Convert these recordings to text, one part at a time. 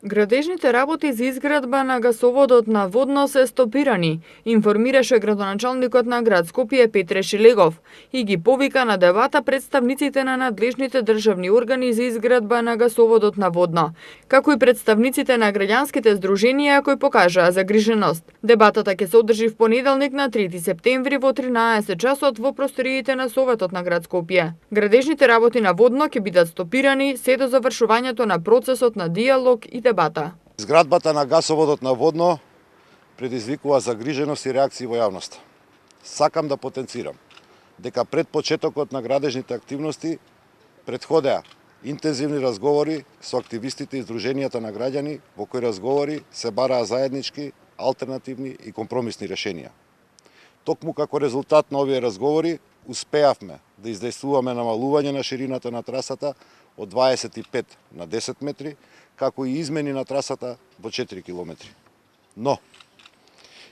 Градежните работи за изградба на гасоводот на Водно се стопирани, информираше градоначалникот на град Скопје Петре Шелегов и ги повика на дебата представниците на надлежните државни органи за изградба на гасоводот на Водно, како и представниците на граѓанските здруженија кои покажаа загриженост. Дебатата ќе се одржи в понеделник на 3 септември во 13 часот во просториите на Советот на град Скопје. Градежните работи на Водно ќе бидат стопирани се до завршувањето на процесот на диалог и дебата. Изградбата на гасоводот на Водно предизвикува загриженост и реакции во јавноста. Сакам да потенцирам дека пред почетокот на градежните активности претходеа интензивни разговори со активистите и здруженијата на граѓани, во кои разговори се бараа заеднички, алтернативни и компромисни решенија. Токму како резултат на овие разговори успеавме да издействуваме намалување на ширината на трасата од 25 на 10 метри, како и измени на трасата во 4 километри. Но,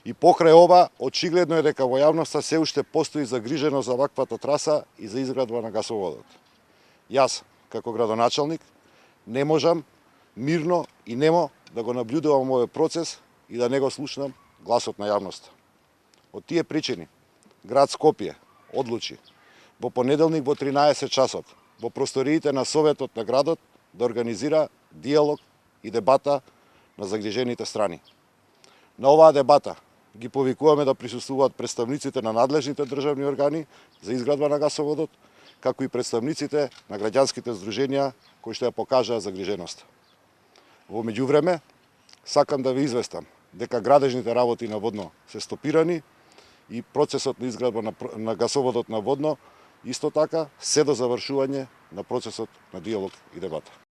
и покрај ова, очигледно е дека во јавноста се уште постои загриженост за ваквата траса и за изградба на гасоводот. Јас, како градоначалник, не можам мирно и немо да го наблюдувам овој процес и да не го слушнам гласот на јавноста. Од тие причини, град Скопје одлучи во понеделник во 13 часот во просториите на Советот на градот да организира диалог и дебата на загрижените страни. На оваа дебата ги повикуваме да присуствуваат представниците на надлежните државни органи за изградба на гасоводот, како и представниците на граѓанските здруженија кои што ја покажаа загриженост. Во меѓувреме, сакам да ви известам дека градежните работи на Водно се стопирани и процесот на изградба на гасоводот на Водно исто така се до завршување на процесот на диалог и дебата.